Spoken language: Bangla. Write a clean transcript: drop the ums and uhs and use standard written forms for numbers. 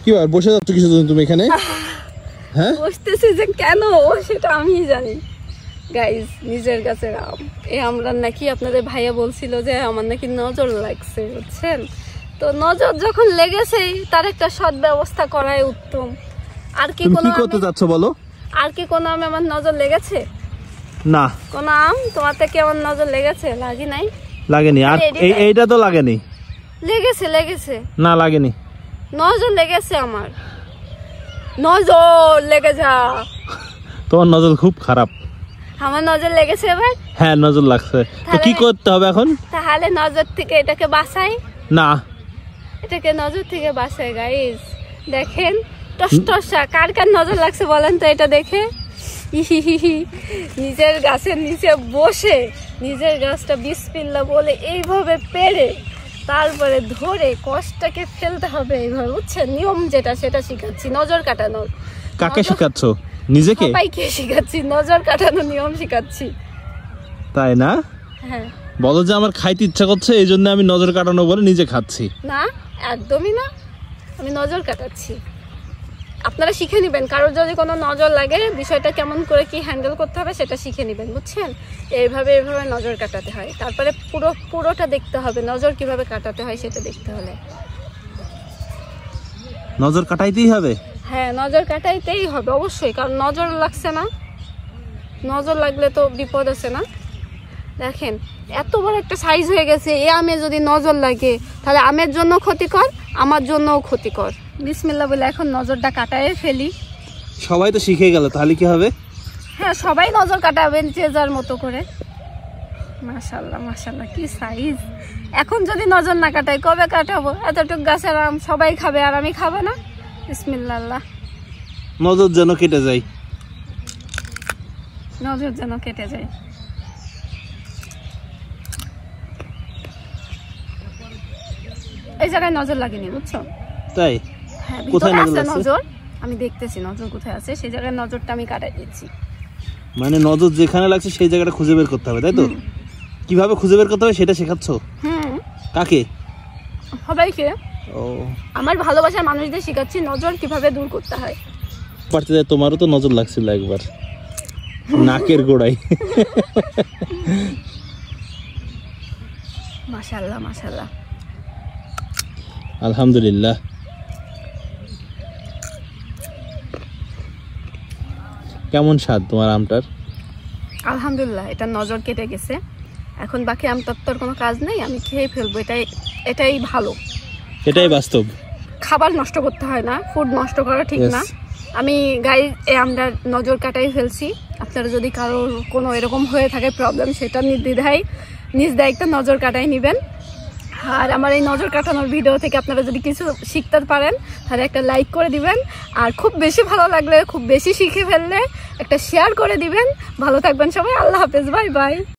কি আর বসে যাচ্ছ কিছু তুমি এখানে? হ্যাঁ বসতেছি যে কেন সেটা আমি জানি। গাইস নিজের গাছের আম, এই আমরা নাকি আপনাদের ভাইয়া বলছিল যে আমার নাকি নজর লাগছে, বুঝছেন? তো নজর যখন লেগেছেই তার একটা সৎ ব্যবস্থা করাই উত্তম। আর কি কি করতে যাচ্ছ বলো? আর কি কোনো আমে আমার নজর লেগেছে? না। কোন আম তোমাতে কি আমার নজর লেগেছে? লাগি নাই। লাগেনি। আর এইটা তো লাগেনি। লেগেছে লেগেছে। না লাগেনি। নজর লেগেছে আমার। নজর লেগে যা। তোমার নজর খুব খারাপ। আমার নজর লেগেছে এবার? হ্যাঁ নজর লাগছে। তো কি করতে হবে এখন? তাহলে নজর থেকে এটাকে বাঁচাই। না এটাকে নজর থেকে বাঁচাই। গাইস দেখেন টসটসা কার কার নজর লাগছে বলেন তো এটা দেখে। নিজের গাছের নিচে বসে নিজের গাছটা বিসমিল্লাহ বলে এইভাবে পেড়ে তারপরে ধরে কষ্টটাকে ফেলতে হবে এইভাবে, বুঝছেন? নিয়ম যেটা সেটা শিখাচ্ছি, নজর কাটানোর। কাকে শেখাচ্ছ? নিজেকে? সবাইকে শিখাচ্ছি, নজর কাটানোর নিয়ম শিখাচ্ছি। তাই না? হ্যাঁ। বলো যে আমার খাইতে ইচ্ছা করছে এই জন্য আমি নজর কাটানো বলে নিজে খাচ্ছি। না একদমই না, আমি নজর কাটাচ্ছি। আপনারা শিখে নেবেন, কারোর যদি কোনো নজর লাগে বিষয়টা কেমন করে কি হ্যান্ডেল করতে হবে সেটা শিখে নেবেন, বুঝছেন? এইভাবে নজর কাটাতে হয়, তারপরে পুরোটা দেখতে হবে নজর কিভাবে কাটাতে হয় সেটা দেখতে হলে। নজর কাটাইতেই হবে? হ্যাঁ নজর কাটাইতেই হবে অবশ্যই, কারণ নজর লাগছে না, নজর লাগলে তো বিপদ আছে না। দেখেন এত বড় একটা সাইজ হয়ে গেছে, এই আমে যদি নজর লাগে তাহলে আমের জন্য ক্ষতিকর, আমার জন্যও ক্ষতিকর। বিসমিল্লাহ বলে এখন নজরটা কাটায় ফেলি। সবাই তো শিখে গেল, তাহলে কি হবে? হ্যাঁ সবাই নজর কাটাবেন যে যার মতো করে। মাশাআল্লাহ মাশাআল্লাহ কি সাইজ। এখন যদি নজর না কাটাই কবে কাটাবো? এতটুকু গাছের আম সবাই খাবে আর আমি খাবো না? বিসমিল্লাহ। নজর যেন কেটে যায়। নজর যেন কেটে যায়। এই জায়গায় নজর লাগেনি, বুঝছো? তাই? হ্যাঁ কোথায় ভিতরে আছে নজর, আমি দেখতেছি নজর কোথায় আছে, সেই জায়গায় নজরটা আমি কাটাই দিচ্ছি। মানে নজর যেখানে লাগছে সেই জায়গাটা খুঁজে বের করতে হবে, তাই তো? কিভাবে খুঁজে বের করতে হবে সেটা শেখাচ্ছ? কাকে? সবাইকে। ও আমার ভালোবাসার মানুষদের শেখাচ্ছি নজর কিভাবে দূর করতে হয়। পারতে যায়, তোমারও তো নজর লাগছিল একবার নাকের গোড়ায়। মাশাআল্লাহ মাশাআল্লাহ। আলহামদুলিল্লাহ। কেমন স্বাদ তোমার আমটার? আলহামদুলিল্লাহ, এটা নজর কেটে গেছে। এখন বাকি আম তত্ত্বর কোনো কাজ নেই, আমি খেয়ে ফেলবো। এটাই ভালো, এটাই বাস্তব। খাবার নষ্ট করতে হয় না, ফুড নষ্ট করা ঠিক না। আমি গাইস এই আমটা নজর কাটাই ফেলছি। আপনারা যদি কারোর কোনো এরকম হয়ে থাকে প্রবলেম, সেটা নির্দ্বিধায় নিজ দায়িত্বে নজর কাটাই নেবেন। আর আমার এই নজর কাটানোর ভিডিও থেকে আপনারা যদি কিছু শিখতে পারেন তাহলে একটা লাইক করে দিবেন, আর খুব বেশি ভালো লাগলে, খুব বেশি শিখে ফেললে একটা শেয়ার করে দিবেন। ভালো থাকবেন সবাই, আল্লাহ হাফেজ, বাই বাই।